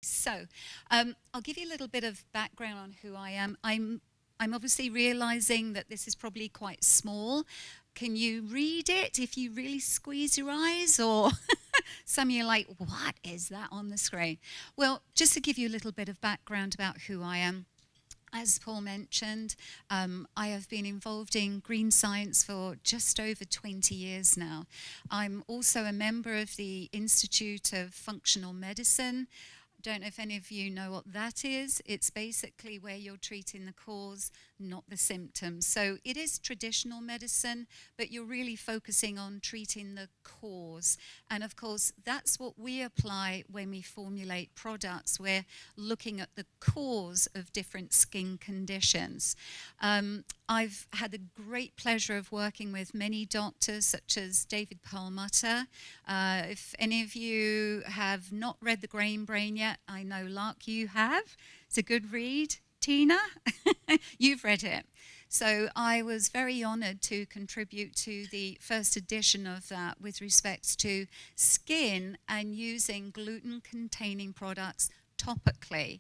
So, I'll give you a little bit of background on who I am. I'm obviously realizing that this is probably quite small. Can you read it if you really squeeze your eyes? Or some of you are like, what is that on the screen? Well, just to give you a little bit of background about who I am. As Paul mentioned, I have been involved in green science for just over 20 years now. I'm also a member of the Institute of Functional Medicine. Don't know if any of you know what that is. It's basically where you're treating the cause, not the symptoms. So it is traditional medicine, but you're really focusing on treating the cause. And of course, that's what we apply when we formulate products. We're looking at the cause of different skin conditions. I've had the great pleasure of working with many doctors, such as David Perlmutter. If any of you have not read The Grain Brain yet, I know, Lark, you have. It's a good read. Tina, you've read it. So I was very honored to contribute to the first edition of that with respects to skin and using gluten-containing products topically.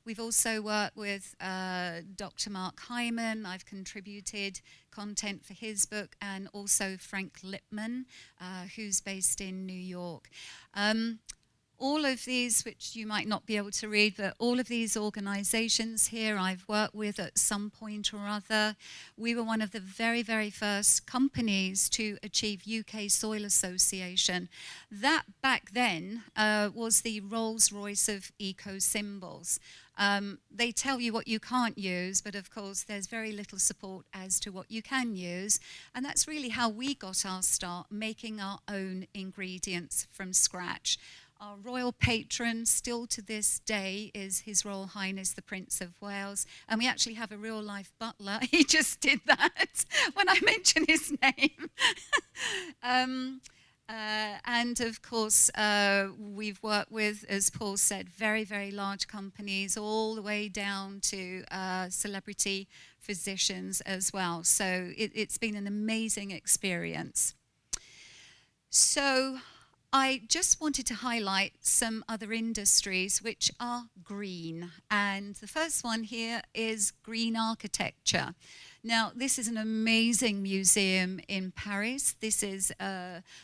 We've also worked with Dr. Mark Hyman. I've contributed content for his book, and also Frank Lipman, who's based in New York. All of these, which you might not be able to read, but all of these organizations here I've worked with at some point or other. We were one of the very, very first companies to achieve UK Soil Association. That back then was the Rolls-Royce of eco-symbols. They tell you what you can't use, but of course there's very little support as to what you can use. And that's really how we got our start, making our own ingredients from scratch. Our royal patron, still to this day, is His Royal Highness the Prince of Wales. And we actually have a real-life butler. He just did that when I mentioned his name. And of course, we've worked with, as Paul said, very, very large companies, all the way down to celebrity physicians as well. So it's been an amazing experience. So I just wanted to highlight some other industries which are green. And the first one here is green architecture. Now, this is an amazing museum in Paris. This is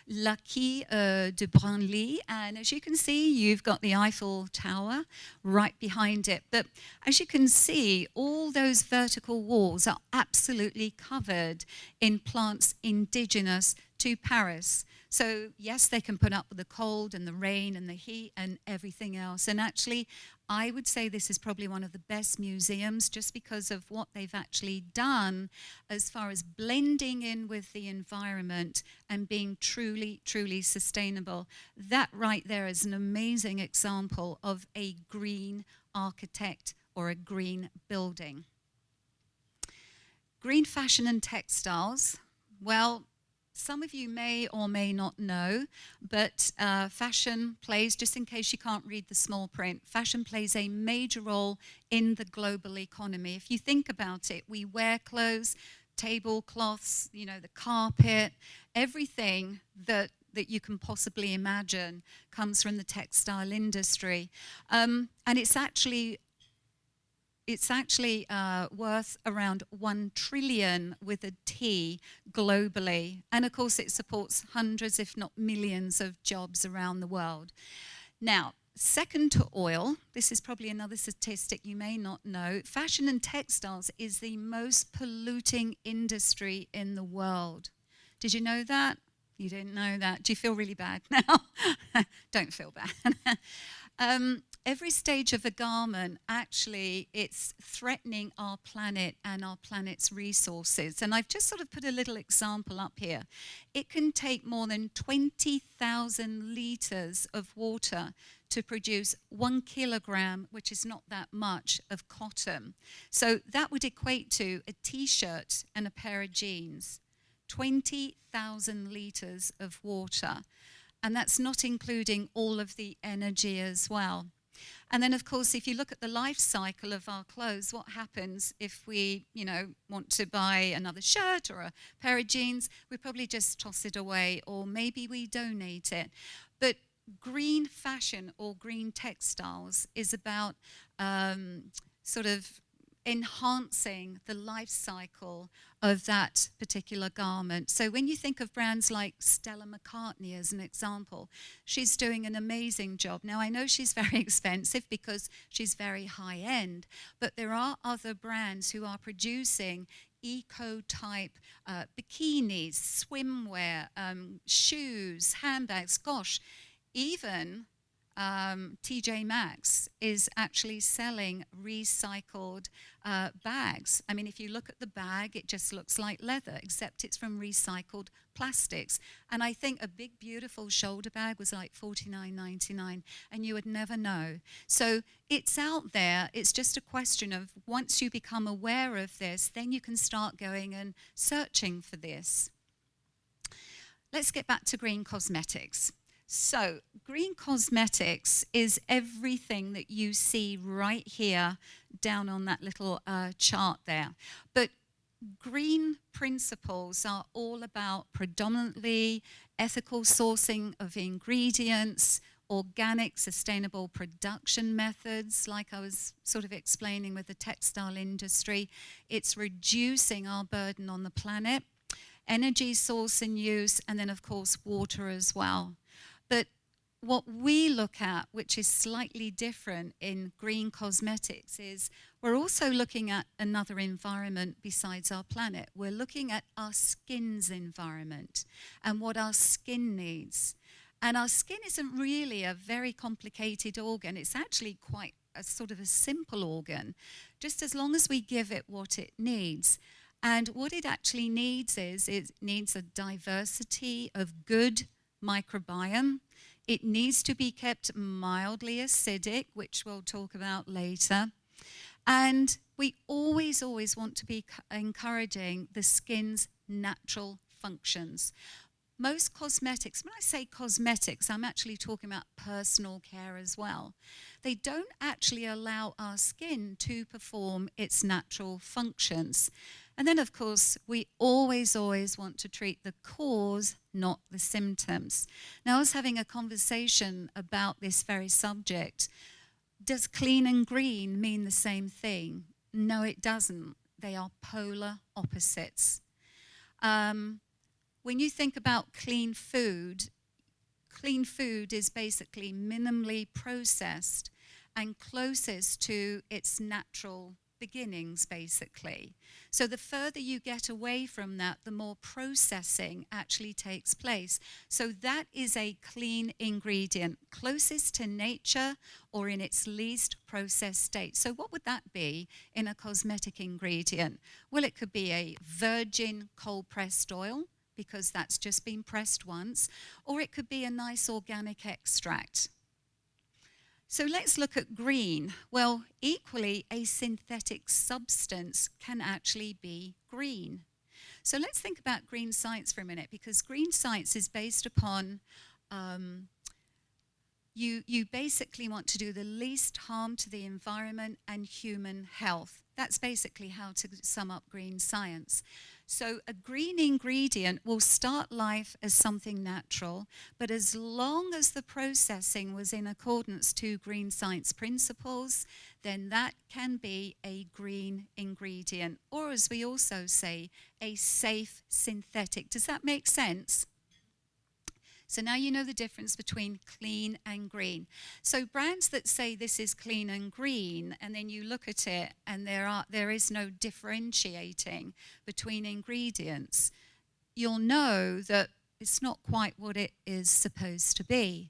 L'Acquis de Branly. And as you can see, you've got the Eiffel Tower right behind it. But as you can see, all those vertical walls are absolutely covered in plants indigenous to Paris. So yes, they can put up with the cold and the rain and the heat and everything else. And actually, I would say this is probably one of the best museums just because of what they've actually done as far as blending in with the environment and being truly, truly sustainable. That right there is an amazing example of a green architect or a green building. Green fashion and textiles. Well, some of you may or may not know, but fashion plays, just in case you can't read the small print, fashion plays a major role in the global economy. If you think about it, we wear clothes, tablecloths, you know, the carpet, everything that you can possibly imagine comes from the textile industry. And it's actually worth around 1 trillion with a T globally. And of course, it supports hundreds, if not millions, of jobs around the world. Now, second to oil, this is probably another statistic you may not know, fashion and textiles is the most polluting industry in the world. Did you know that? You didn't know that. Do you feel really bad now? Don't feel bad. Every stage of a garment, actually, it's threatening our planet and our planet's resources. And I've just sort of put a little example up here. It can take more than 20,000 litres of water to produce 1 kilogram, which is not that much, of cotton. So that would equate to a t-shirt and a pair of jeans. 20,000 litres of water. And that's not including all of the energy as well. And then, of course, if you look at the life cycle of our clothes, what happens if we, want to buy another shirt or a pair of jeans? We probably just toss it away, or maybe we donate it. But green fashion or green textiles is about sort of enhancing the life cycle of that particular garment. So when you think of brands like Stella McCartney as an example, she's doing an amazing job. Now I know she's very expensive because she's very high end, but there are other brands who are producing eco-type bikinis, swimwear, shoes, handbags. Gosh, even TJ Maxx is actually selling recycled bags. I mean, if you look at the bag, it just looks like leather, except it's from recycled plastics. And I think a big, beautiful shoulder bag was like $49.99, and you would never know. So it's out there. It's just a question of once you become aware of this, then you can start going and searching for this. Let's get back to green cosmetics. So green cosmetics is everything that you see right here down on that little chart there. But green principles are all about predominantly ethical sourcing of ingredients, organic, sustainable production methods, like I was sort of explaining with the textile industry. It's reducing our burden on the planet, energy source and use, and then of course water as well. But what we look at, which is slightly different in green cosmetics, is we're also looking at another environment besides our planet. We're looking at our skin's environment and what our skin needs. And our skin isn't really a very complicated organ. It's actually quite a sort of a simple organ, just as long as we give it what it needs. And what it actually needs is it needs a diversity of good microbiome. It needs to be kept mildly acidic, which we'll talk about later. And we always want to be encouraging the skin's natural functions. Most cosmetics, when I say cosmetics, I'm actually talking about personal care as well. They don't actually allow our skin to perform its natural functions. And then, of course, we always want to treat the cause, not the symptoms. Now, I was having a conversation about this very subject. Does clean and green mean the same thing? No, it doesn't. They are polar opposites. When you think about clean food is basically minimally processed and closest to its natural beginnings, basically. So the further you get away from that, the more processing actually takes place. So that is a clean ingredient, closest to nature or in its least processed state. So what would that be in a cosmetic ingredient? Well, it could be a virgin cold-pressed oil, because that's just been pressed once, or it could be a nice organic extract. So let's look at green. Well, equally, a synthetic substance can actually be green. So let's think about green science for a minute, because green science is based upon you basically want to do the least harm to the environment and human health. That's basically how to sum up green science. So a green ingredient will start life as something natural, but as long as the processing was in accordance to green science principles, then that can be a green ingredient, or as we also say, a safe synthetic. Does that make sense? So now you know the difference between clean and green. So brands that say this is clean and green, and then you look at it and there is no differentiating between ingredients, you'll know that it's not quite what it is supposed to be.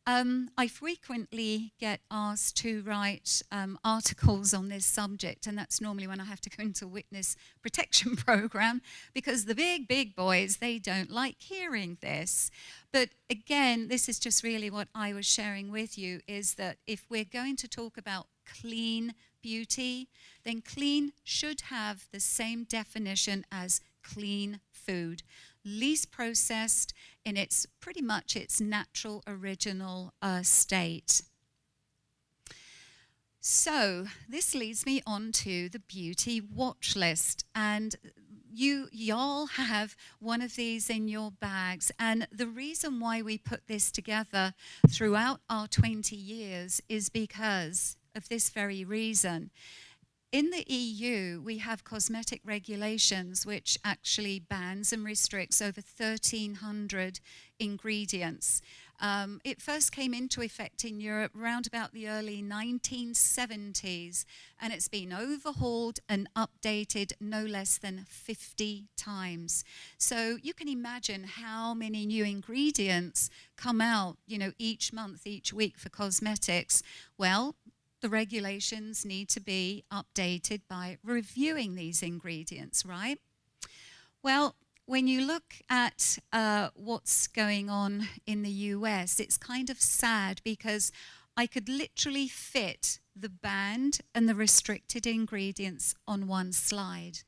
I frequently get asked to write articles on this subject, and that's normally when I have to go into a witness protection program, because the big boys, they don't like hearing this. But again, this is just really what I was sharing with you, is that if we're going to talk about clean beauty, then clean should have the same definition as clean food. Least processed in its pretty much its natural original state. So this leads me on to the beauty watch list, and y'all have one of these in your bags. And the reason why we put this together throughout our 20 years is because of this very reason. In the EU, we have cosmetic regulations which actually bans and restricts over 1,300 ingredients. It first came into effect in Europe around about the early 1970s, and it's been overhauled and updated no less than 50 times. So you can imagine how many new ingredients come out, each month, each week for cosmetics. Well, the regulations need to be updated by reviewing these ingredients, right? Well, when you look at what's going on in the US, it's kind of sad because I could literally fit the banned and the restricted ingredients on one slide.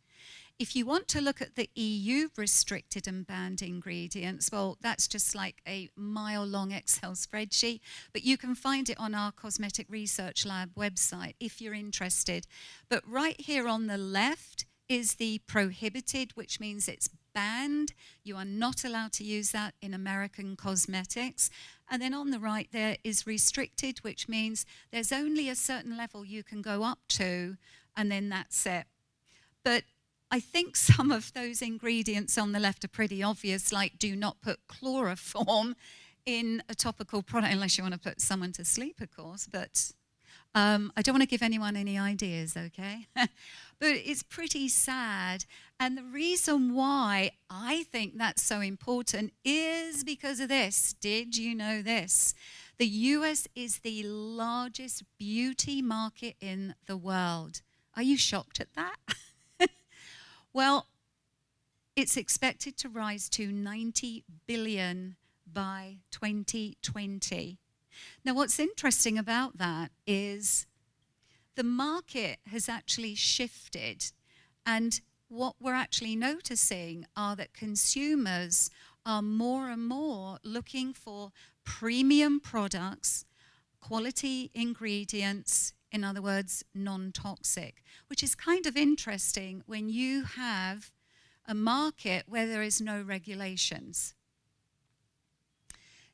If you want to look at the EU restricted and banned ingredients, well, that's just like a mile-long Excel spreadsheet, but you can find it on our Cosmetic Research Lab website if you're interested. But right here on the left is the prohibited, which means it's banned. You are not allowed to use that in American cosmetics. And then on the right there is restricted, which means there's only a certain level you can go up to, and then that's it. But I think some of those ingredients on the left are pretty obvious, like do not put chloroform in a topical product, unless you want to put someone to sleep, of course, but I don't want to give anyone any ideas, okay? But it's pretty sad, and the reason why I think that's so important is because of this. Did you know this? The US is the largest beauty market in the world. Are you shocked at that? Well, it's expected to rise to 90 billion by 2020. Now, what's interesting about that is the market has actually shifted, and what we're actually noticing are that consumers are more and more looking for premium products, quality ingredients, in other words, non-toxic, which is kind of interesting when you have a market where there is no regulations.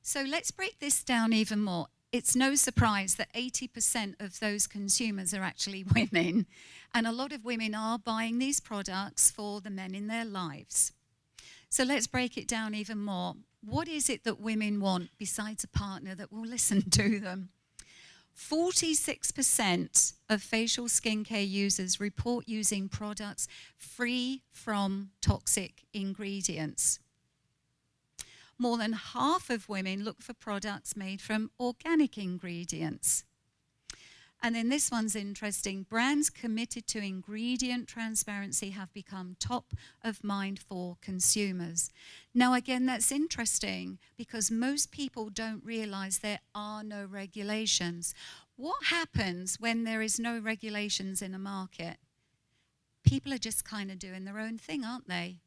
So let's break this down even more. It's no surprise that 80% of those consumers are actually women, and a lot of women are buying these products for the men in their lives. So let's break it down even more. What is it that women want besides a partner that will listen to them? 46% of facial skincare users report using products free from toxic ingredients. More than half of women look for products made from organic ingredients. And then this one's interesting. Brands committed to ingredient transparency have become top of mind for consumers. Now, again, that's interesting because most people don't realize there are no regulations. What happens when there is no regulations in a market? People are just kind of doing their own thing, aren't they?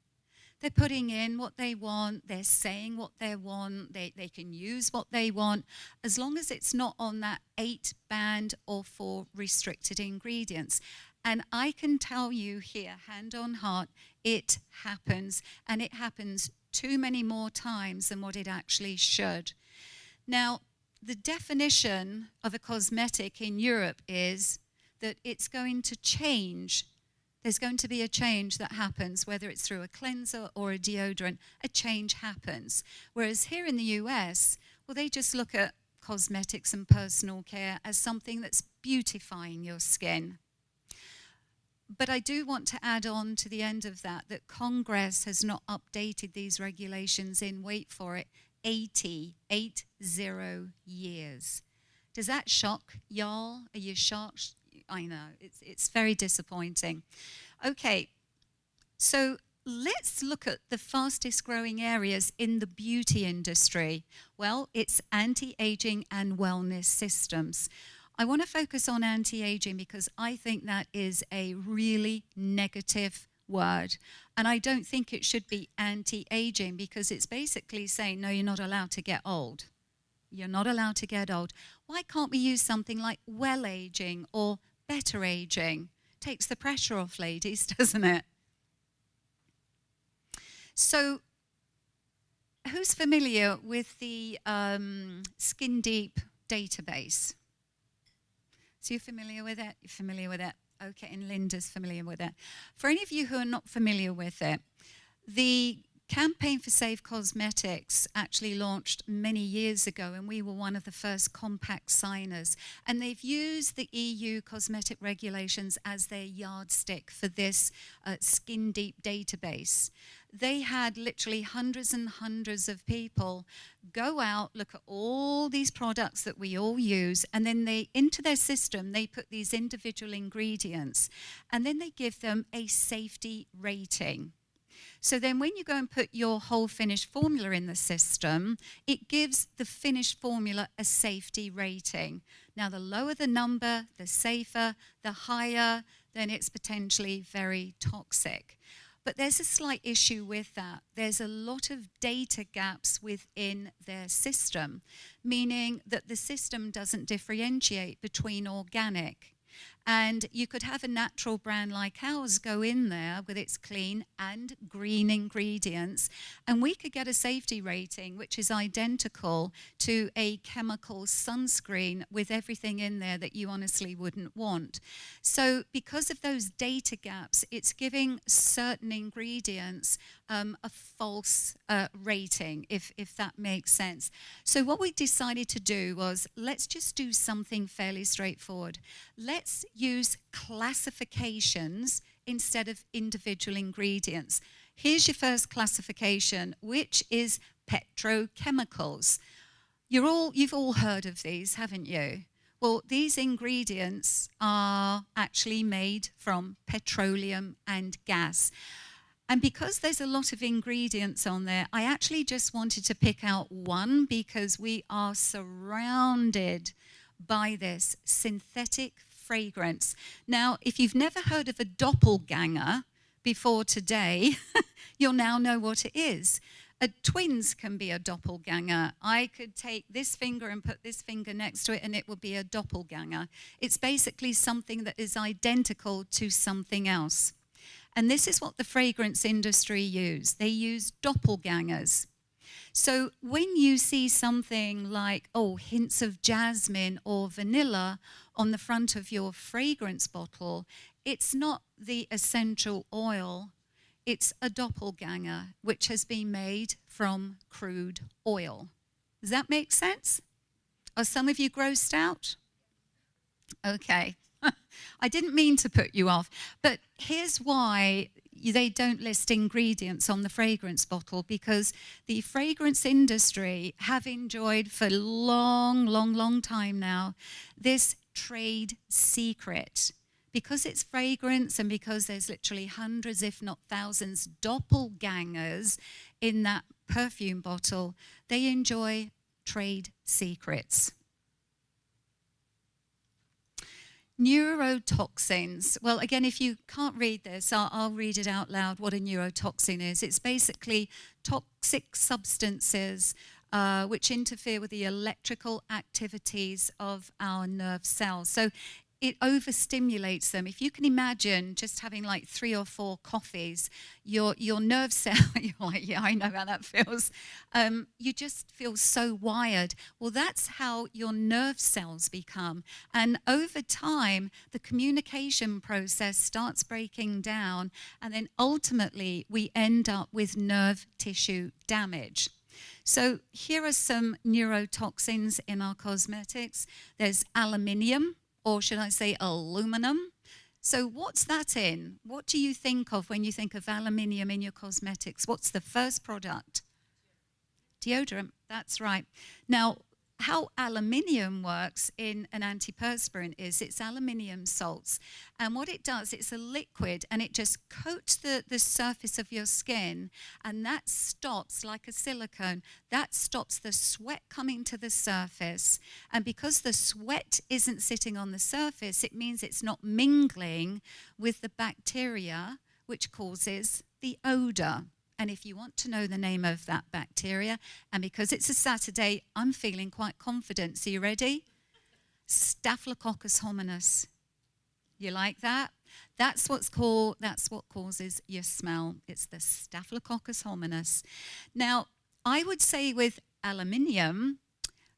They're putting in what they want, they're saying what they want, they can use what they want, as long as it's not on that 8 banned or 4 restricted ingredients. And I can tell you here, hand on heart, it happens, and it happens too many more times than what it actually should. Now, the definition of a cosmetic in Europe is that it's going to change. There's going to be a change that happens, whether it's through a cleanser or a deodorant, a change happens. Whereas here in the US, well, they just look at cosmetics and personal care as something that's beautifying your skin. But I do want to add on to the end of that Congress has not updated these regulations in, wait for it, 80 years. Does that shock y'all? Are you shocked? I know, it's very disappointing. Okay, so let's look at the fastest growing areas in the beauty industry. Well, it's anti-aging and wellness systems. I want to focus on anti-aging because I think that is a really negative word. And I don't think it should be anti-aging because it's basically saying, no, you're not allowed to get old. You're not allowed to get old. Why can't we use something like well-aging or better aging? Takes the pressure off, ladies, doesn't it? So who's familiar with the Skin Deep database? So you're familiar with it? You're familiar with it? Okay, and Linda's familiar with it. For any of you who are not familiar with it, the campaign for Safe Cosmetics actually launched many years ago, and we were one of the first compact signers. And they've used the EU cosmetic regulations as their yardstick for this Skin Deep database. They had literally hundreds and hundreds of people go out, look at all these products that we all use, and then into their system, they put these individual ingredients, and then they give them a safety rating. So then when you go and put your whole finished formula in the system, it gives the finished formula a safety rating. Now, the lower the number, the safer, the higher, then it's potentially very toxic. But there's a slight issue with that. There's a lot of data gaps within their system, meaning that the system doesn't differentiate between organic. And you could have a natural brand like ours go in there with its clean and green ingredients, and we could get a safety rating which is identical to a chemical sunscreen with everything in there that you honestly wouldn't want. So because of those data gaps, it's giving certain ingredients a false rating, if that makes sense. So what we decided to do was, let's just do something fairly straightforward. Let's use classifications instead of individual ingredients. Here's your first classification, which is petrochemicals. You've all heard of these, haven't you? Well, these ingredients are actually made from petroleum and gas. And because there's a lot of ingredients on there, I actually just wanted to pick out one because we are surrounded by this synthetic fragrance. Now, if you've never heard of a doppelganger before today, you'll now know what it is. Twins can be a doppelganger. I could take this finger and put this finger next to it and it would be a doppelganger. It's basically something that is identical to something else. And this is what the fragrance industry use. They use doppelgangers. So when you see something like, hints of jasmine or vanilla on the front of your fragrance bottle, it's not the essential oil, it's a doppelganger, which has been made from crude oil. Does that make sense? Are some of you grossed out? Okay. I didn't mean to put you off, but here's why they don't list ingredients on the fragrance bottle, because the fragrance industry have enjoyed for a long time now this trade secret. Because it's fragrance and because there's literally hundreds, if not thousands, doppelgangers in that perfume bottle, they enjoy trade secrets. Neurotoxins. Well, again, if you can't read this, I'll read it out loud what a neurotoxin is. It's basically toxic substances which interfere with the electrical activities of our nerve cells. So it overstimulates them. If you can imagine just having like 3 or 4 coffees, your nerve cell, you're like, yeah, I know how that feels. You just feel so wired. Well, that's how your nerve cells become. And over time, the communication process starts breaking down, and then ultimately we end up with nerve tissue damage. So here are some neurotoxins in our cosmetics. There's aluminium, or should I say aluminum? So what's that in? What do you think of when you think of aluminium in your cosmetics? What's the first product? Deodorant, that's right. Now, how aluminium works in an antiperspirant is it's aluminium salts. And what it does, it's a liquid and it just coats the surface of your skin, and that stops, like a silicone, that stops the sweat coming to the surface. And because the sweat isn't sitting on the surface, it means it's not mingling with the bacteria, which causes the odor. And if you want to know the name of that bacteria, and because it's a Saturday, I'm feeling quite confident. So you ready? Staphylococcus hominis. You like that? That's what causes your smell. It's the Staphylococcus hominis. Now, I would say with aluminium,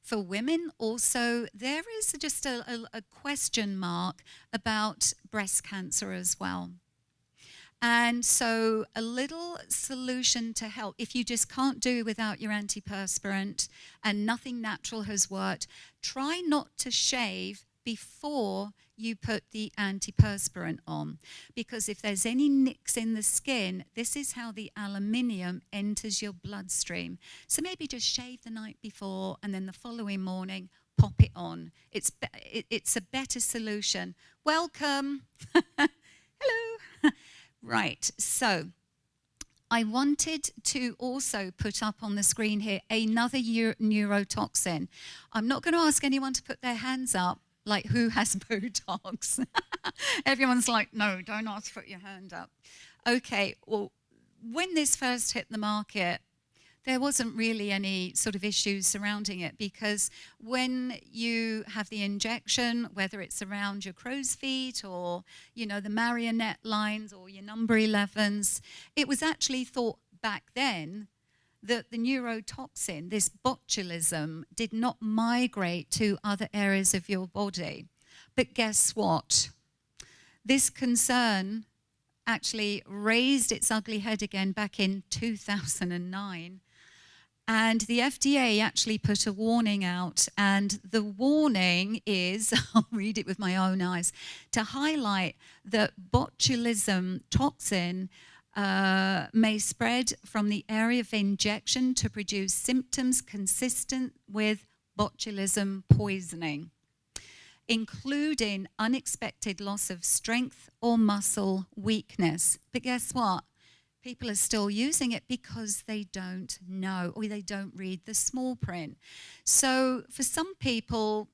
for women also, there is just a question mark about breast cancer as well. And so a little solution to help, if you just can't do without your antiperspirant and nothing natural has worked, try not to shave before you put the antiperspirant on. Because if there's any nicks in the skin, this is how the aluminium enters your bloodstream. So maybe just shave the night before and then the following morning, pop it on. It's a better solution. Welcome. Hello. Right, so I wanted to also put up on the screen here another neurotoxin. I'm not going to ask anyone to put their hands up, like who has Botox. Everyone's like, no, don't ask to put your hand up. Okay, well, when this first hit the market, there wasn't really any sort of issues surrounding it, because when you have the injection, whether it's around your crow's feet or, you know, the marionette lines or your number 11s, it was actually thought back then that the neurotoxin, this botulism, did not migrate to other areas of your body. But guess what? This concern actually raised its ugly head again back in 2009. And the FDA actually put a warning out, and the warning is, I'll read it with my own eyes, to highlight that botulism toxin may spread from the area of injection to produce symptoms consistent with botulism poisoning, including unexpected loss of strength or muscle weakness. But guess what? People are still using it because they don't know, or they don't read the small print. So for some people,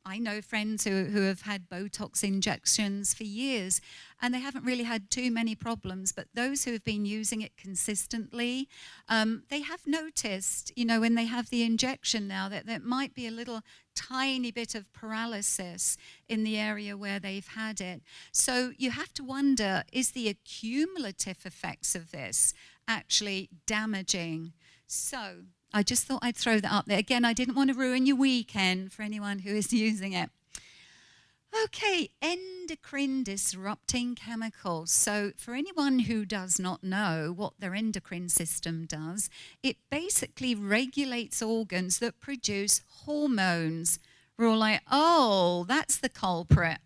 I know friends who have had Botox injections for years, and they haven't really had too many problems. But those who have been using it consistently, they have noticed, you know, when they have the injection now, that there might be a little tiny bit of paralysis in the area where they've had it. So you have to wonder, is the accumulative effects of this actually damaging? So I just thought I'd throw that up there. Again, I didn't want to ruin your weekend for anyone who is using it. Okay, endocrine disrupting chemicals. So for anyone who does not know what their endocrine system does, it basically regulates organs that produce hormones. We're all like, oh, that's the culprit.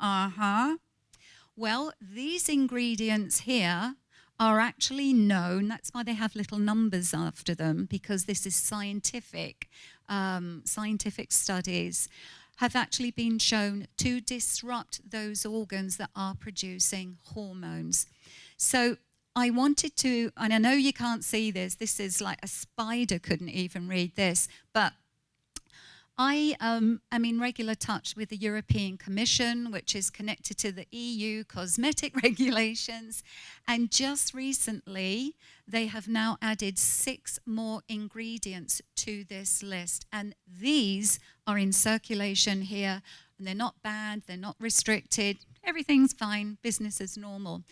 Well, these ingredients here are actually known. That's why they have little numbers after them, because this is scientific. Scientific studies have actually been shown to disrupt those organs that are producing hormones. So I wanted to, and I know you can't see this is like a spider couldn't even read this, but I am in regular touch with the European Commission, which is connected to the EU cosmetic regulations. And just recently, they have now added 6 more ingredients to this list. And these are in circulation here. And they're not banned, they're not restricted. Everything's fine, business as normal.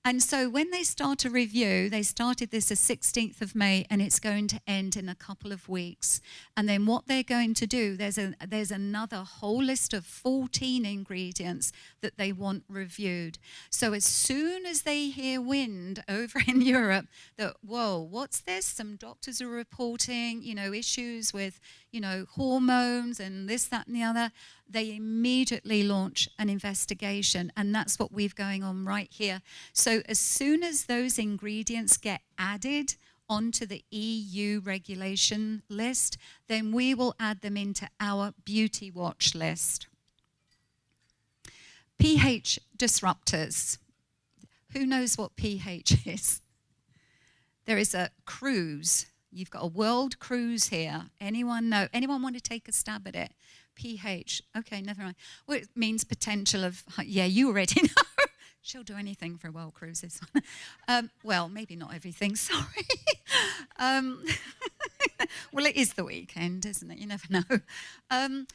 And so when they start a review, they started this the 16th of May, and it's going to end in a couple of weeks. And then what they're going to do, there's another whole list of 14 ingredients that they want reviewed. So as soon as they hear wind over in Europe that, whoa, what's this? Some doctors are reporting, you know, issues with, you know, hormones and this, that, and the other, they immediately launch an investigation, and that's what we've going on right here. So as soon as those ingredients get added onto the EU regulation list, then we will add them into our beauty watch list. pH disruptors. Who knows what pH is? There is a cruise. You've got a world cruise here. Anyone know? Anyone want to take a stab at it? pH. Okay, never mind. Well, it means potential of, yeah, you already know. She'll do anything for a world cruise, this one. Well, maybe not everything, sorry. Well, it is the weekend, isn't it? You never know.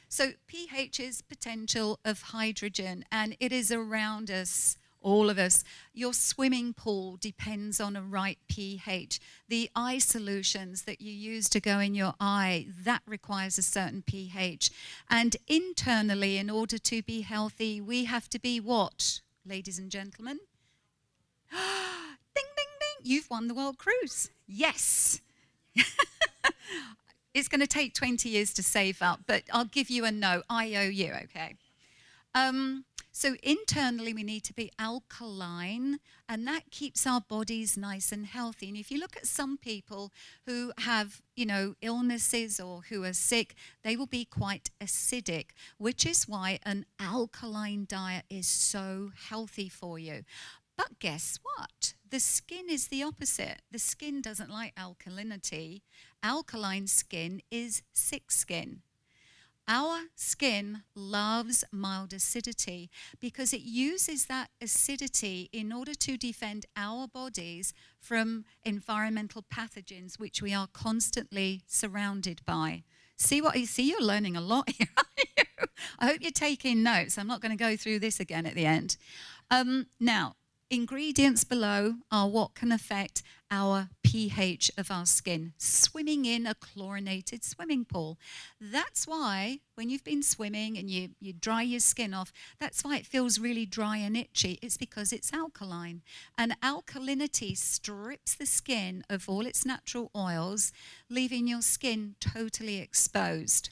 So pH is potential of hydrogen, and it is around us All of us. Your swimming pool depends on a right pH. The eye solutions that you use to go in your eye, that requires a certain pH. And internally, in order to be healthy, we have to be what, ladies and gentlemen? Ding, ding, ding. You've won the World Cruise. Yes. It's going to take 20 years to save up, but I'll give you a no. I owe you, okay? So internally, we need to be alkaline, and that keeps our bodies nice and healthy. And if you look at some people who have, illnesses or who are sick, they will be quite acidic, which is why an alkaline diet is so healthy for you. But guess what? The skin is the opposite. The skin doesn't like alkalinity. Alkaline skin is sick skin. Our skin loves mild acidity because it uses that acidity in order to defend our bodies from environmental pathogens, which we are constantly surrounded by. See, you're learning a lot here, aren't you? I hope you're taking notes. I'm not going to go through this again at the end. Now, ingredients below are what can affect our pH of our skin. Swimming in a chlorinated swimming pool. That's why when you've been swimming and you dry your skin off, that's why it feels really dry and itchy. It's because it's alkaline. And alkalinity strips the skin of all its natural oils, leaving your skin totally exposed.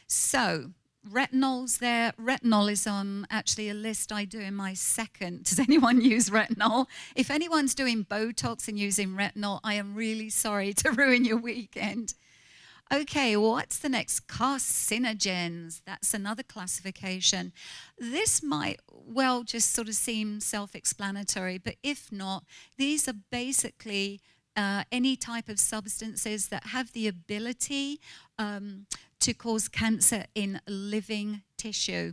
So, retinol's there. Retinol is on actually a list I do in my second. Does anyone use retinol? If anyone's doing Botox and using retinol, I am really sorry to ruin your weekend. Okay, what's the next? Carcinogens. That's another classification. This might well just sort of seem self-explanatory, but if not, these are basically any type of substances that have the ability to cause cancer in living tissue.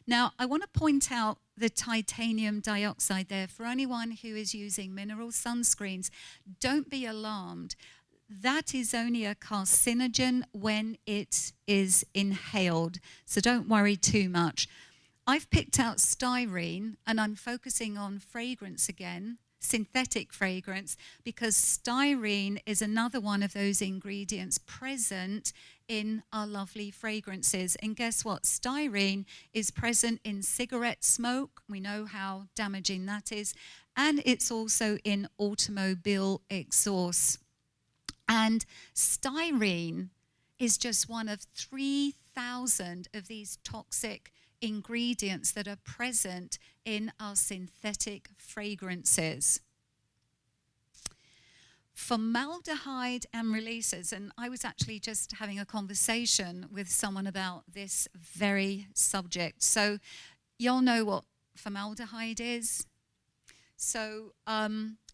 Now, I want to point out the titanium dioxide there. For anyone who is using mineral sunscreens, don't be alarmed. That is only a carcinogen when it is inhaled, so don't worry too much. I've picked out styrene, and I'm focusing on fragrance again, synthetic fragrance, because styrene is another one of those ingredients present in our lovely fragrances. And guess what? Styrene is present in cigarette smoke. We know how damaging that is. And it's also in automobile exhaust. And styrene is just one of 3,000 of these toxic ingredients that are present in our synthetic fragrances. Formaldehyde and releases, and I was actually just having a conversation with someone about this very subject. So y'all know what formaldehyde is? So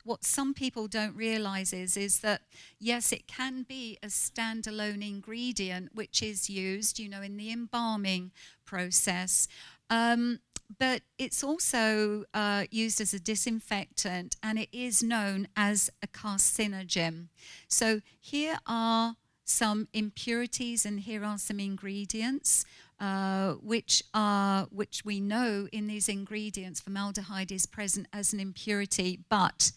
what some people don't realize is that, yes, it can be a standalone ingredient which is used, in the embalming process, but it's also used as a disinfectant, and it is known as a carcinogen. So here are some impurities, and here are some ingredients which we know in these ingredients formaldehyde is present as an impurity, but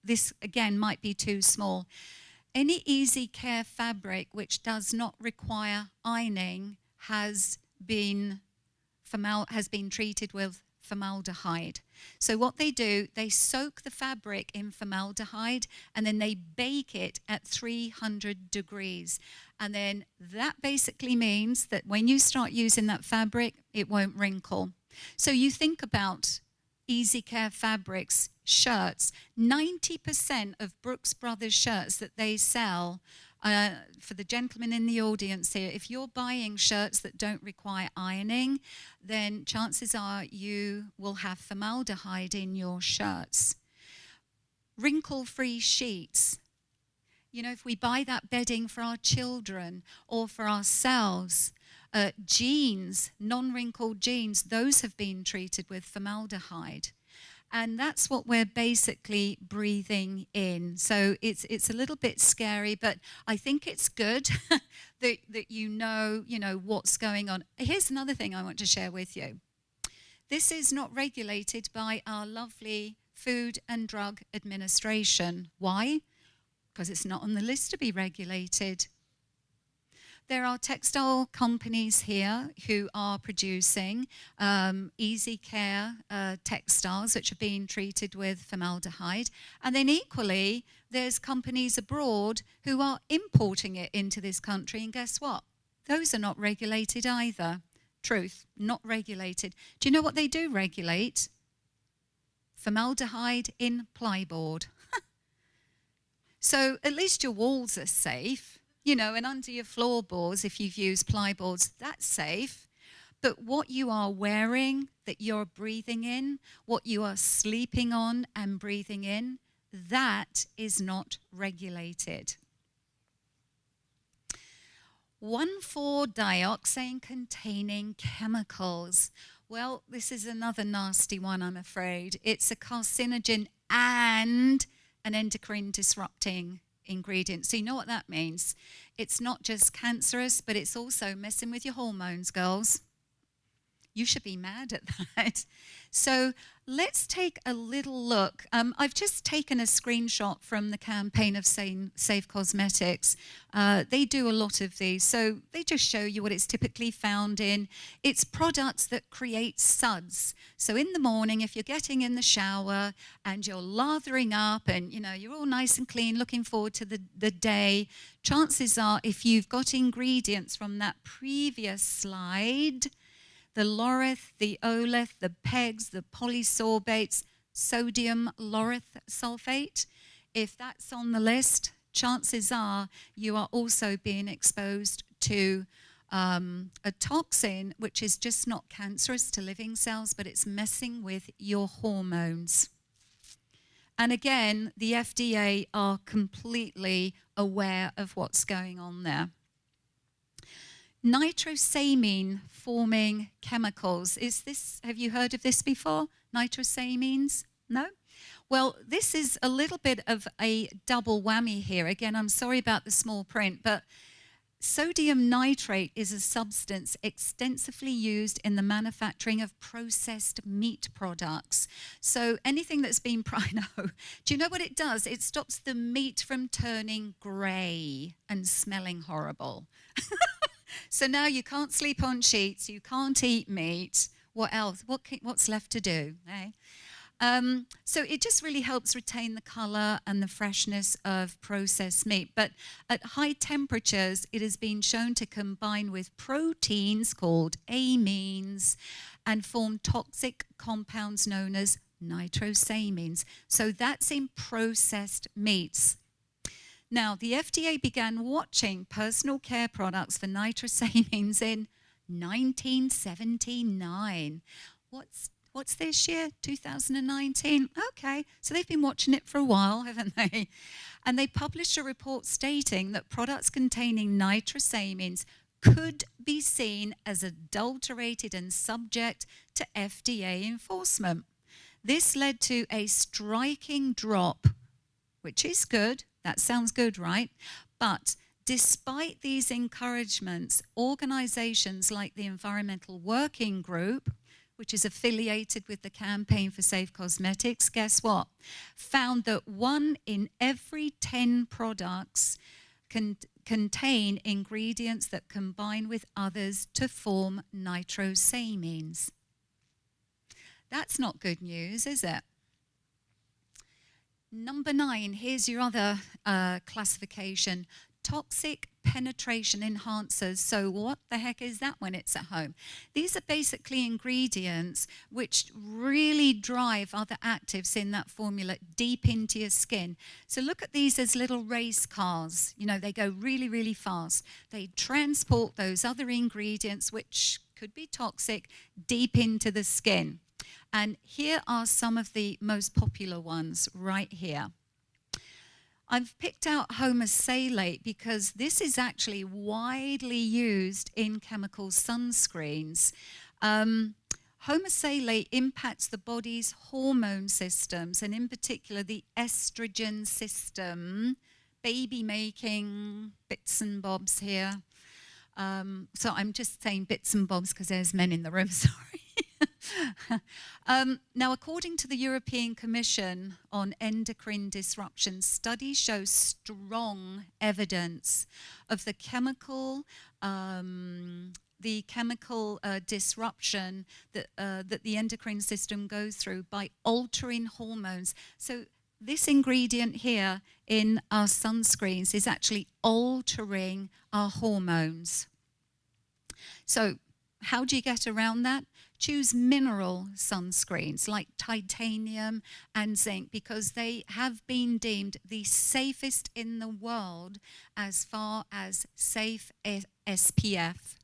this again might be too small. Any easy care fabric which does not require ironing has been treated with formaldehyde. So what they do, they soak the fabric in formaldehyde and then they bake it at 300 degrees. And then that basically means that when you start using that fabric, it won't wrinkle. So you think about easy care fabrics, shirts. 90% of Brooks Brothers shirts that they sell, for the gentlemen in the audience here, if you're buying shirts that don't require ironing, then chances are you will have formaldehyde in your shirts. Wrinkle-free sheets. If we buy that bedding for our children or for ourselves, jeans, non-wrinkled jeans, those have been treated with formaldehyde. And that's what we're basically breathing in. So it's a little bit scary, but I think it's good that you know what's going on. Here's another thing I want to share with you. This is not regulated by our lovely Food and Drug Administration. Why? Because it's not on the list to be regulated. There are textile companies here who are producing easy care textiles which are being treated with formaldehyde. And then equally, there's companies abroad who are importing it into this country. And guess what? Those are not regulated either. Truth, not regulated. Do you know what they do regulate? Formaldehyde in plyboard. So at least your walls are safe. You know, and under your floorboards, if you've used plyboards, that's safe. But what you are wearing, that you're breathing in, what you are sleeping on and breathing in, that is not regulated. 1,4-dioxane containing chemicals. Well, this is another nasty one, I'm afraid. It's a carcinogen and an endocrine disrupting ingredient. So you know what that means. It's not just cancerous, but it's also messing with your hormones, girls. You should be mad at that. So let's take a little look. I've just taken a screenshot from the campaign of Safe Cosmetics. They do a lot of these. So they just show you what it's typically found in. It's products that create suds. So in the morning, if you're getting in the shower and you're lathering up and you're all nice and clean, looking forward to the day, chances are if you've got ingredients from that previous slide, the laureth, the oleth, the pegs, the polysorbates, sodium laureth sulfate. If that's on the list, chances are you are also being exposed to a toxin which is just not cancerous to living cells, but it's messing with your hormones. And again, the FDA are completely aware of what's going on there. Nitrosamine forming chemicals. Have you heard of this before? Nitrosamines? No? Well, this is a little bit of a double whammy here. Again, I'm sorry about the small print, but sodium nitrate is a substance extensively used in the manufacturing of processed meat products. So anything that's been no. Do you know what it does? It stops the meat from turning grey and smelling horrible. So now you can't sleep on sheets, you can't eat meat. What else? What's left to do? Eh? So it just really helps retain the colour and the freshness of processed meat. But at high temperatures, it has been shown to combine with proteins called amines and form toxic compounds known as nitrosamines. So that's in processed meats. Now, the FDA began watching personal care products for nitrosamines in 1979. What's this year? 2019? Okay, so they've been watching it for a while, haven't they? And they published a report stating that products containing nitrosamines could be seen as adulterated and subject to FDA enforcement. This led to a striking drop, which is good. That sounds good, right? But despite these encouragements, organizations like the Environmental Working Group, which is affiliated with the Campaign for Safe Cosmetics, guess what? Found that 1 in every 10 products contain ingredients that combine with others to form nitrosamines. That's not good news, is it? Number 9, here's your other classification. Toxic penetration enhancers. So what the heck is that when it's at home? These are basically ingredients which really drive other actives in that formula deep into your skin. So look at these as little race cars. They go really, really fast. They transport those other ingredients, which could be toxic, deep into the skin. And here are some of the most popular ones right here. I've picked out homosalate because this is actually widely used in chemical sunscreens. Homosalate impacts the body's hormone systems, and in particular the estrogen system, baby-making bits and bobs here. So I'm just saying bits and bobs because there's men in the room, sorry. Now, according to the European Commission on Endocrine Disruption, studies show strong evidence of the chemical disruption that the endocrine system goes through by altering hormones. So this ingredient here in our sunscreens is actually altering our hormones. So how do you get around that? Choose mineral sunscreens like titanium and zinc, because they have been deemed the safest in the world as far as safe SPF.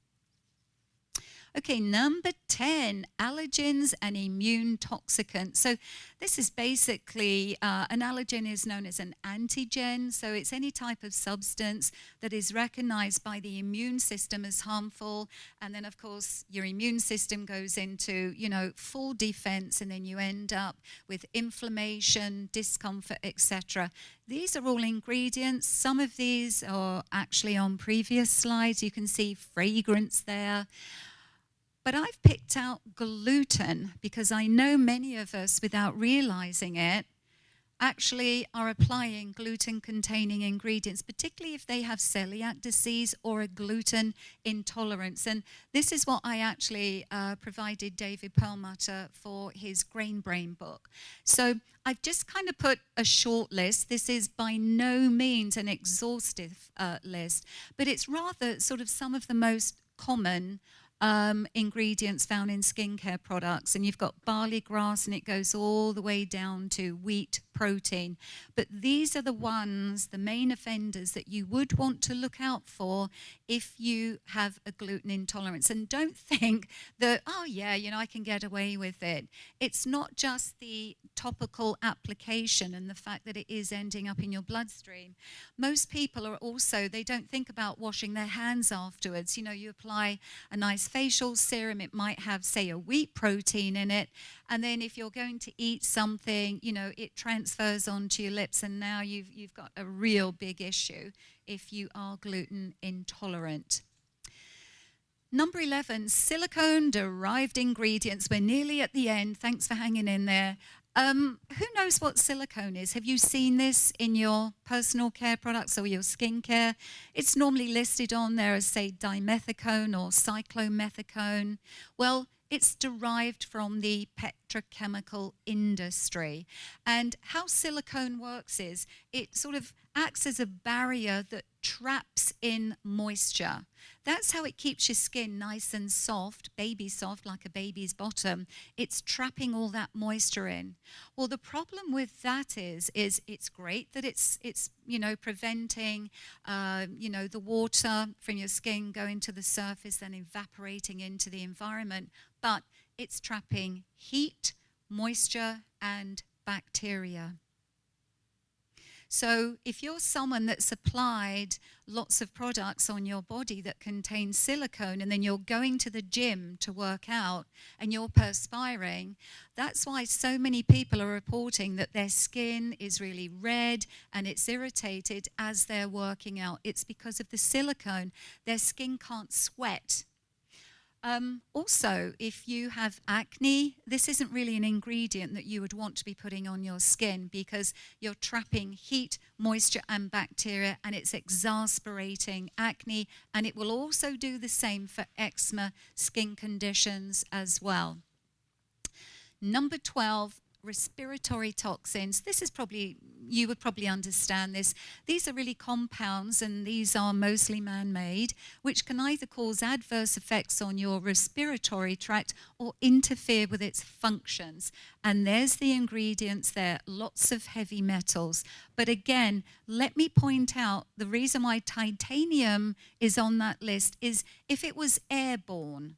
Okay, number 10, allergens and immune toxicants. So this is basically, an allergen is known as an antigen. So it's any type of substance that is recognized by the immune system as harmful. And then, of course, your immune system goes into, full defense, and then you end up with inflammation, discomfort, etc. These are all ingredients. Some of these are actually on previous slides. You can see fragrance there. But I've picked out gluten because I know many of us, without realizing it, actually are applying gluten-containing ingredients, particularly if they have celiac disease or a gluten intolerance. And this is what I actually provided David Perlmutter for his Grain Brain book. So I've just kind of put a short list. This is by no means an exhaustive list, but it's rather sort of some of the most common ingredients found in skincare products. And you've got barley grass, and it goes all the way down to wheat protein. But these are the ones, the main offenders, that you would want to look out for if you have a gluten intolerance. And don't think that, oh yeah, I can get away with it. It's not just the topical application and the fact that it is ending up in your bloodstream. Most people are also, they don't think about washing their hands afterwards. You apply a nice facial serum, it might have, say, a wheat protein in it, and then if you're going to eat something, it transfers onto your lips, and now you've got a real big issue if you are gluten intolerant. Number 11, silicone-derived ingredients. We're nearly at the end. Thanks for hanging in there. Who knows what silicone is? Have you seen this in your personal care products or your skincare? It's normally listed on there as, say, dimethicone or cyclomethicone. Well, it's derived from the petrochemical industry. And how silicone works is it sort of acts as a barrier that traps in moisture. That's how it keeps your skin nice and soft, baby soft, like a baby's bottom. It's trapping all that moisture in. Well, the problem with that is it's great that it's preventing, the water from your skin going to the surface and evaporating into the environment, but it's trapping heat, moisture, and bacteria. So if you're someone that's applied lots of products on your body that contain silicone, and then you're going to the gym to work out and you're perspiring, that's why so many people are reporting that their skin is really red and it's irritated as they're working out. It's because of the silicone. Their skin can't sweat. Also, if you have acne, this isn't really an ingredient that you would want to be putting on your skin, because you're trapping heat, moisture, and bacteria, and it's exasperating acne, and it will also do the same for eczema skin conditions as well. Number 12, respiratory toxins. This is probably, you would probably understand this. These are really compounds, and these are mostly man-made, which can either cause adverse effects on your respiratory tract or interfere with its functions. And there's the ingredients there, lots of heavy metals. But again, let me point out the reason why titanium is on that list is if it was airborne.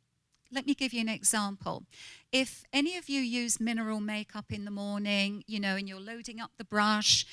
Let me give you an example. If any of you use mineral makeup in the morning, and you're loading up the brush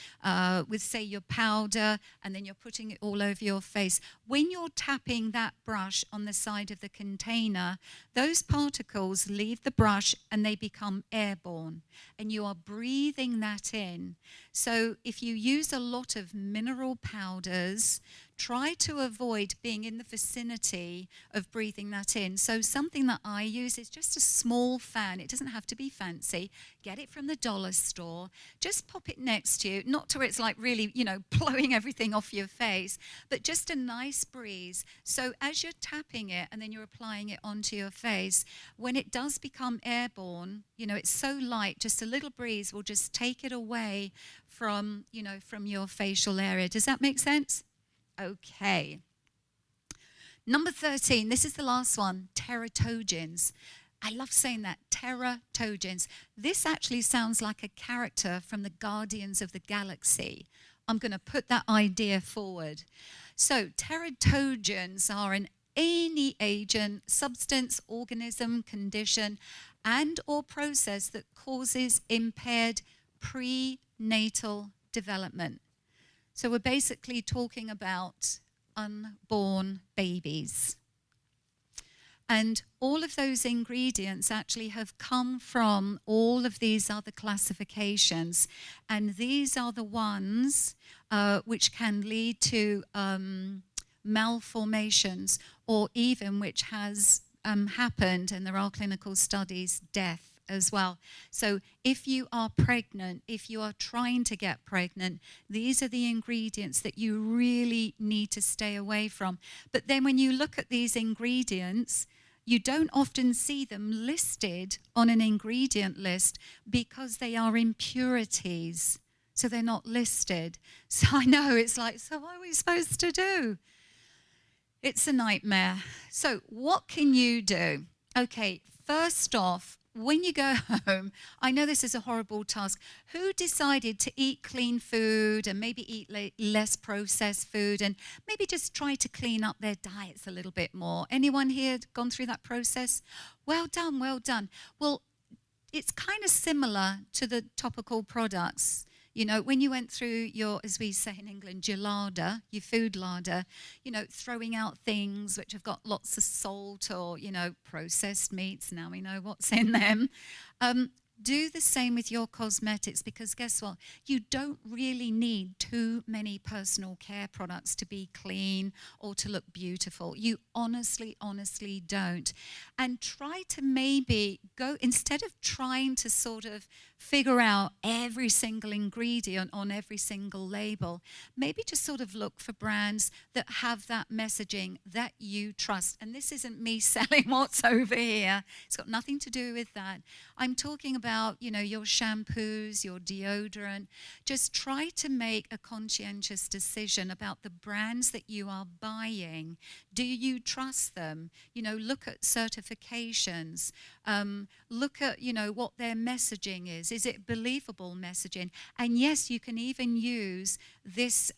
with, say, your powder, and then you're putting it all over your face, when you're tapping that brush on the side of the container, those particles leave the brush and they become airborne, and you are breathing that in. So if you use a lot of mineral powders, try to avoid being in the vicinity of breathing that in. So something that I use is just a small fan. It doesn't have to be fancy. Get it from the dollar store. Just pop it next to you, not to where it's like really, blowing everything off your face, but just a nice breeze. So as you're tapping it and then you're applying it onto your face, when it does become airborne, it's so light, just a little breeze will just take it away from your facial area. Does that make sense? Okay. Number 13, this is the last one, teratogens. I love saying that, teratogens. This actually sounds like a character from the Guardians of the Galaxy. I'm going to put that idea forward. So teratogens are any agent, substance, organism, condition, and or process that causes impaired prenatal development. So we're basically talking about unborn babies. And all of those ingredients actually have come from all of these other classifications. And these are the ones which can lead to malformations, or even which has happened, and there are clinical studies, death as well. So if you are pregnant, if you are trying to get pregnant, these are the ingredients that you really need to stay away from. But then when you look at these ingredients, you don't often see them listed on an ingredient list because they are impurities. So they're not listed. So I know it's like, so what are we supposed to do? It's a nightmare. So what can you do? Okay, first off, when you go home, I know this is a horrible task. Who decided to eat clean food and maybe eat less processed food and maybe just try to clean up their diets a little bit more? Anyone here gone through that process? Well done, well done. Well, it's kind of similar to the topical products. When you went through your, as we say in England, your larder, your food larder, throwing out things which have got lots of salt or, processed meats, now we know what's in them. Do the same with your cosmetics, because guess what? You don't really need too many personal care products to be clean or to look beautiful. You honestly don't. And try to maybe go, instead of trying to sort of figure out every single ingredient on every single label, maybe just sort of look for brands that have that messaging that you trust. And this isn't me selling what's over here. It's got nothing to do with that. I'm talking about, your shampoos, your deodorant. Just try to make a conscientious decision about the brands that you are buying. Do you trust them? Look at certifications. Look at, what their messaging is. Is it believable messaging? And yes, you can even use this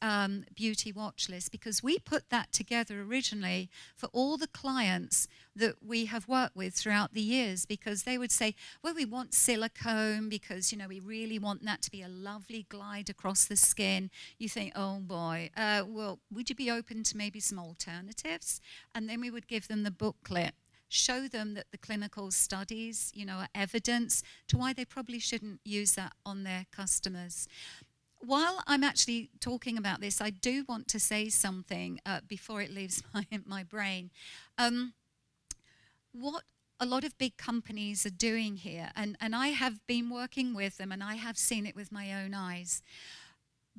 beauty watch list, because we put that together originally for all the clients that we have worked with throughout the years, because they would say, well, we want silicone because, we really want that to be a lovely glide across the skin. You think, oh boy, well, would you be open to maybe some alternatives? And then we would give them the booklet, show them that the clinical studies, are evidence to why they probably shouldn't use that on their customers. While I'm actually talking about this, I do want to say something before it leaves my brain. What a lot of big companies are doing here, and I have been working with them, and I have seen it with my own eyes.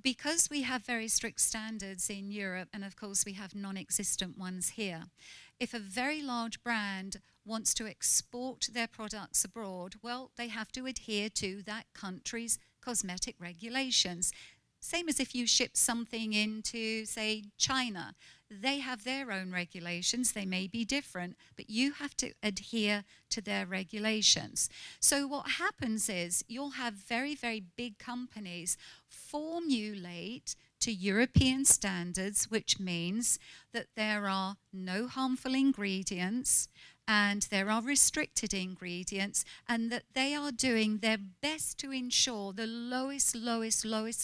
Because we have very strict standards in Europe, and of course we have non-existent ones here, if a very large brand wants to export their products abroad, well, they have to adhere to that country's cosmetic regulations. Same as if you ship something into, say, China. They have their own regulations. They may be different, but you have to adhere to their regulations. So what happens is you'll have very, very big companies formulate to European standards, which means that there are no harmful ingredients and there are restricted ingredients, and that they are doing their best to ensure the lowest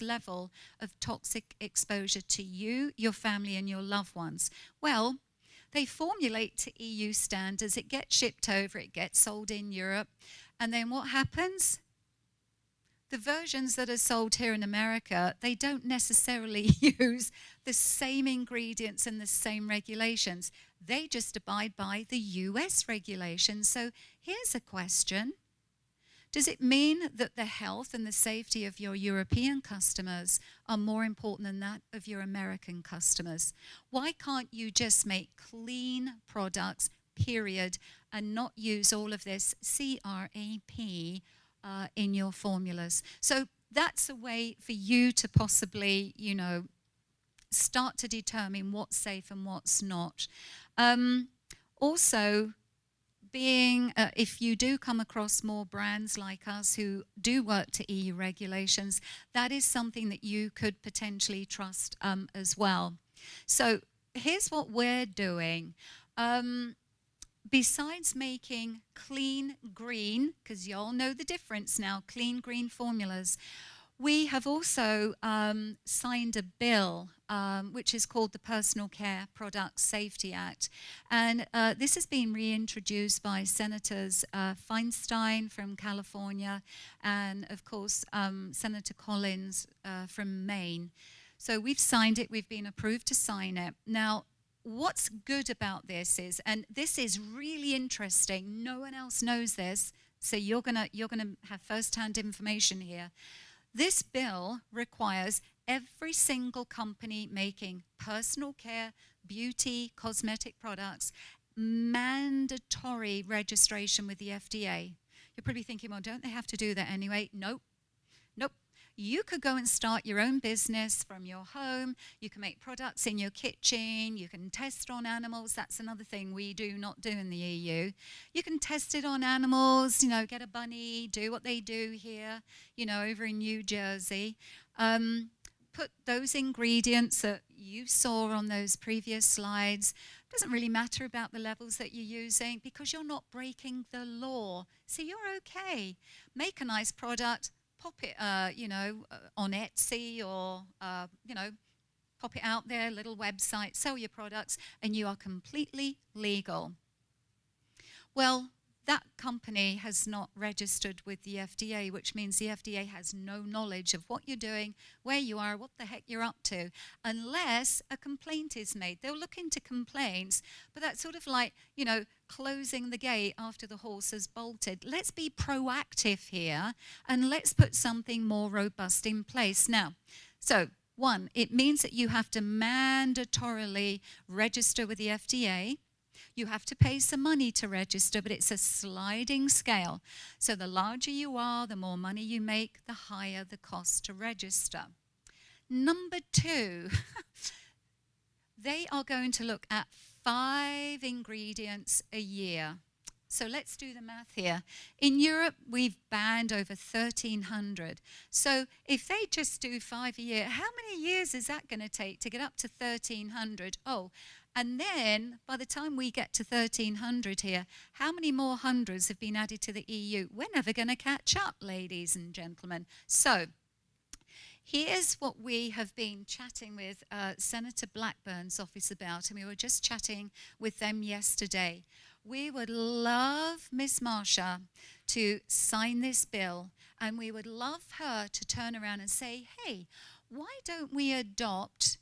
level of toxic exposure to you, your family, and your loved ones. Well, they formulate to EU standards, it gets shipped over, it gets sold in Europe, and then what happens? the versions that are sold here in America, they don't necessarily use the same ingredients and the same regulations. They just abide by the US regulations. So here's a question. Does it mean that the health and the safety of your European customers are more important than that of your American customers? Why can't you just make clean products, period, and not use all of this CRAP in your formulas? So that's a way for you to possibly, you know, start to determine what's safe and what's not. Also, if you do come across more brands like us who do work to EU regulations, that is something that you could potentially trust as well. So here's what we're doing. Besides making clean green, because you all know the difference now, clean green formulas, we have also signed a bill which is called the Personal Care Products Safety Act. And this has been reintroduced by Senators Feinstein from California and, of course, Senator Collins from Maine. So we've signed it. We've been approved to sign it. Now, what's good about this is, and this is really interesting, no one else knows this, so you're gonna have first-hand information here. This bill requires every single company making personal care, beauty, cosmetic products, mandatory registration with the FDA. You're probably thinking, well, don't they have to do that anyway? Nope. Nope. You could go and start your own business from your home. You can make products in your kitchen. You can test on animals. That's another thing we do not do in the EU. You can test it on animals, you know, get a bunny, do what they do here, you know, over in New Jersey. Put those ingredients that you saw on those previous slides. It doesn't really matter about the levels that you're using because you're not breaking the law. So you're okay. Make a nice product. Pop it, you know, on Etsy or, you know, pop it out there, little website, sell your products, and you are completely legal. Well, that company has not registered with the FDA, which means the FDA has no knowledge of what you're doing, where you are, what the heck you're up to, unless a complaint is made. They'll look into complaints, but that's sort of like, you know, closing the gate after the horse has bolted. Let's be proactive here, and let's put something more robust in place. Now, so one, it means that you have to mandatorily register with the FDA. You have to pay some money to register, but it's a sliding scale. So the larger you are, the more money you make, the higher the cost to register. Number two, they are going to look at 5 ingredients a year. So let's do the math here. In Europe, we've banned over 1,300. So if they just do 5 a year, how many years is that going to take to get up to 1,300? Oh, and then by the time we get to 1,300 here, how many more hundreds have been added to the EU? We're never going to catch up, ladies and gentlemen. So here's what we have been chatting with Senator Blackburn's office about, and we were just chatting with them yesterday. We would love Miss Marsha to sign this bill, and we would love her to turn around and say, hey, why don't we adopt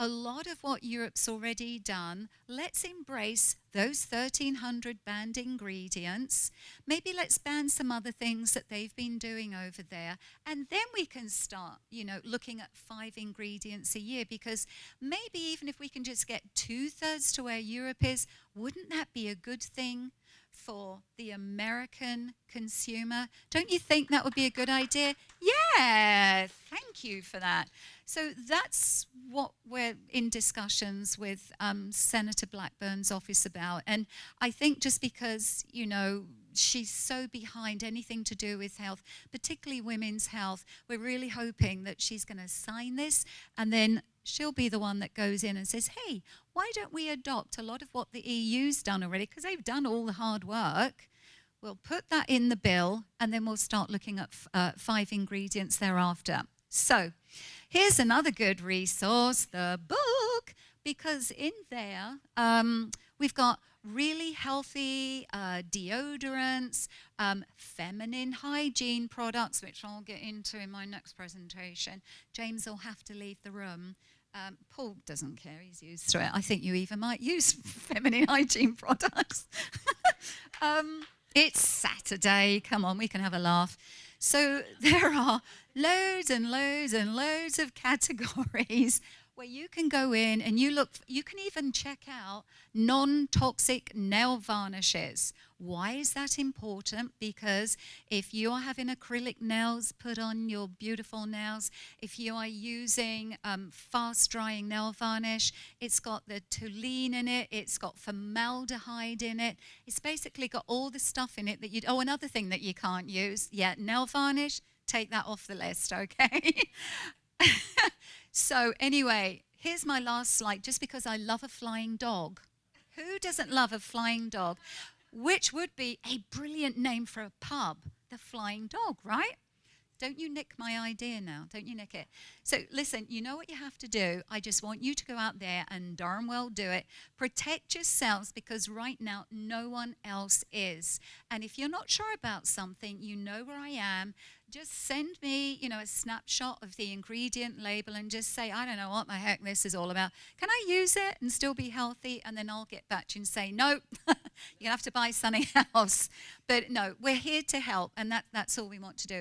a lot of what Europe's already done? Let's embrace those 1,300 banned ingredients. Maybe let's ban some other things that they've been doing over there. And then we can start, you know, looking at 5 ingredients a year, because maybe even if we can just get 2/3 to where Europe is, wouldn't that be a good thing for the American consumer? Don't you think that would be a good idea? Yeah, thank you for that. So that's what we're in discussions with Senator Blackburn's office about. And I think just because, you know, she's so behind anything to do with health, particularly women's health, we're really hoping that she's going to sign this, and then she'll be the one that goes in and says, hey, why don't we adopt a lot of what the EU's done already, because they've done all the hard work. We'll put that in the bill, and then we'll start looking at 5 ingredients thereafter. So here's another good resource, the book, because in there we've got really healthy deodorants, feminine hygiene products, which I'll get into in my next presentation. James will have to leave the room. Paul doesn't care, he's used to it. I think you even might use feminine hygiene products. It's Saturday, come on, we can have a laugh. So there are loads and loads and loads of categories where you can go in and you can even check out non-toxic nail varnishes. Why is that important? Because if you are having acrylic nails put on your beautiful nails, if you are using fast-drying nail varnish, it's got the toluene in it, it's got formaldehyde in it, it's basically got all the stuff in it that oh, another thing that you can't use, nail varnish, take that off the list, okay? So anyway, here's my last slide, just because I love a flying dog. Who doesn't love a flying dog? Which would be a brilliant name for a pub, the Flying Dog, right? Don't you nick my idea now. Don't you nick it. So listen, you know what you have to do. I just want you to go out there and darn well do it. Protect yourselves, because right now no one else is. And if you're not sure about something, you know where I am. Just send me, a snapshot of the ingredient label and just say, I don't know what the heck this is all about. Can I use it and still be healthy? And then I'll get back to you and say, no, you're going to have to buy something else. But no, we're here to help, and that's all we want to do.